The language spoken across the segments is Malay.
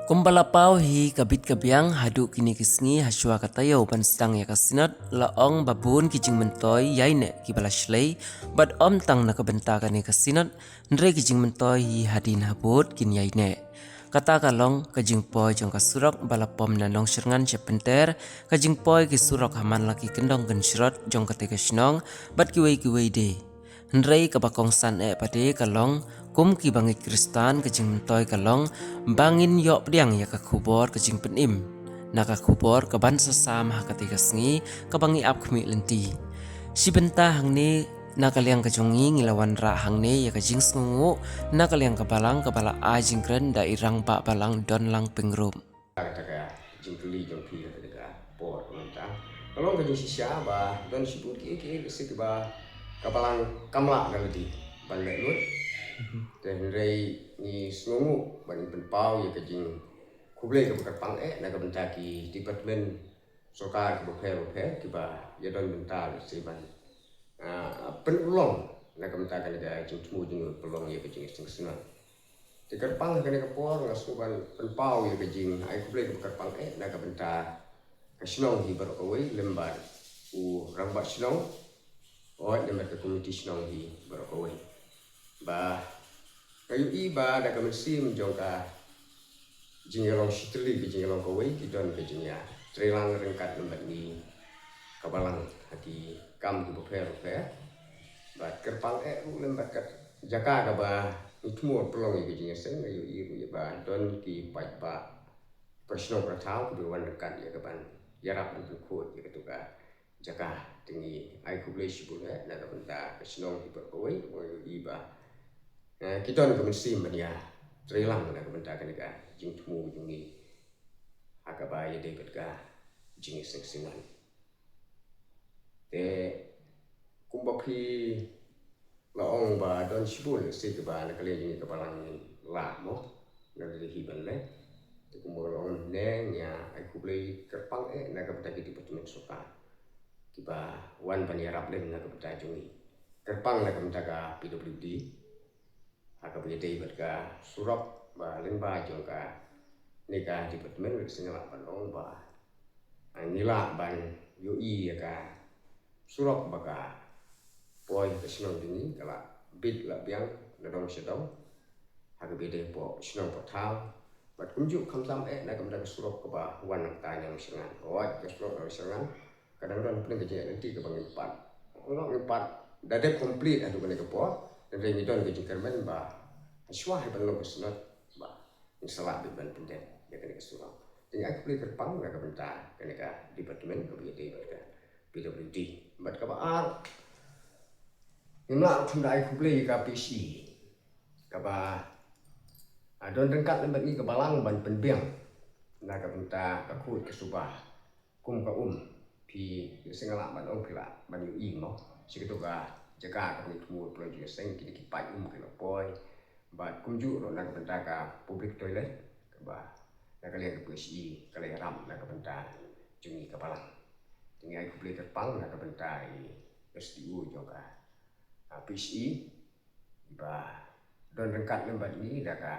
Kumbalapau hi kabit kabiang hadu kini kisngi hasua katayo ban sedang ya kasinat laong babun kijing mentoy yaine kibala shlei bad om tang nakabenta kani kasinat ndre kijing mentoy hi hadin habut kin yaine kata kalong kajing poi jong kasurok balapom na nong serngan sepenter kajing poi kisurok haman laki kendong gensyrot jong katika shnong bad kiwei de Hendrai kabakong san pade kalong kum ki bangi kristan kajing mentoy kalong bangin yok pediang ya kakubor kajing penim na kakubor kaban sasam hakatika sngi kabangi ap kmi lenti si benta hangni na kaliang kajongi ngilawan ra hangne ya kajing sngungu na kaliang kabalang kabala ajing kren da irang ba balang don lang pengrum Kata jingkuli jongki kata por mentang kalau kerja sisya bah dan sibuk ki situ bah kapalang kamla galadi balik lut dan rei ni sungu bani penpau ya kajing kublai ke pang na ka bentaki department sokar ke buper ki bah ya don bentar siban penulong na ka bentaki ga jing temu jing pelong ya kajing sing di kerpang kena kepor ngasuban penpau ya kejing ai kublai ke kerpang na ka benta kasinong hi berkawai lembar rambat sinong lembar ke komiti sinong hi berkawai ba kayu iba da ka mesim jongka jingelong sitli ke jingelong kawai kidon ke jingya trelang rengkat lembar ni kabalang hati kam ke beper ba kerpang lembar kat jaka ka ba Itmur pelong yang kejengnya sen ayu iru ya ba don ki pai ba personal ratau ke wan dekat ya kaban yarap untuk kod ya ketuka jaka tinggi ai kublai sibul na ka benta personal ki berkawai ayu iba kita nak mesim dia trelang na ka benta kan ka jing temu jungi akaba ya dapat ka jing seksinan te kumbapi laong ba don sibul si ke ba na kali ni kapalang la mo na di hiban le te kumolong neng ya ai kublai kerpang na ka beta di departemen soka ki ba wan panyarap le na ka beta jungi kerpang na ka beta ka PWD aka ba dei bat ka surap ba lemba jong ka ni ka departemen sini la palong ba nila ban yo ya ka surap ba ka poi ke sinong dini kala bit la biang na dong sedong haga bede po sinong po tau bat kunjuk kamsam na kamda ke surok ke ba wan ta yang sengan ke surok na sengan kadang-kadang pun ke jek nanti ke bang empat dade komplit adu ke po dan rengi don ke jikermen ba aswa he ban ke sunat ba insalah bit ban pendet ya ke surok tinggal aku beli kerpang na ke benta ke departemen ke bede bat ke PWD bat ke ba Inilah fundai kublai ka PC kaba don rengkat lembat ni kebalang ban penbiang na ka benta ka kut ke subah kum ka pi singala ban pila ban yu mo sikitu ka jaga ka mitmu project sing kini kipai ke poi bat kunju ro na ka benta ka public toilet kaba na ka liang PC ka liang ram na ka benta jungi kebalang tinggal kublai terpang na ka benta SDU juga PCE ba don rengkat lembat ni dah ka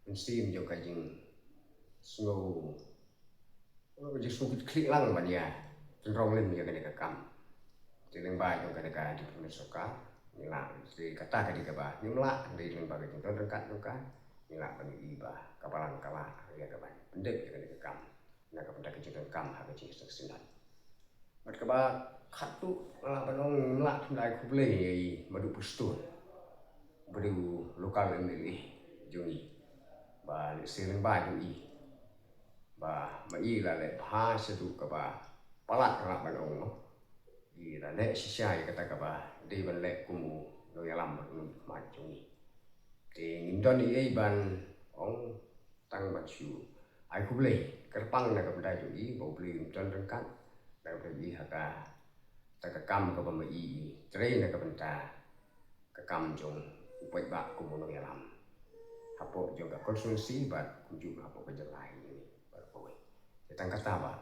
mesin jo kajing slow je sukit klik lang ba dia cenderung lem ya kena kam jeleng ba jo kena ka di pemesoka nila si kata ka di ka ba nimla di lemba ka don rengkat jo ka nila ban iba kapalang kala ya ka ban pendek ya kena kam na ka pendak ke kam ha ka jing seksinan mat ka ba khatu banong ngelak tundai kublai madu pustun badu lokal MLA jungi ba siling ba jungi ba mai la le pha sedu ka ba palat la banong no i la le sisya kata ka ba dei ban le kumu no yalam ma jungi te ngindon i ban ong tang ba chu ai kublai kerpang na ka benda jungi ba beli don rengkat da beli haka takakam ka ba mai train na ka benta kakam jong upai ba ko mono yalam hapo jong ka konsumsi bat kunjung hapo ka jalai ini ba ko we tang kata ba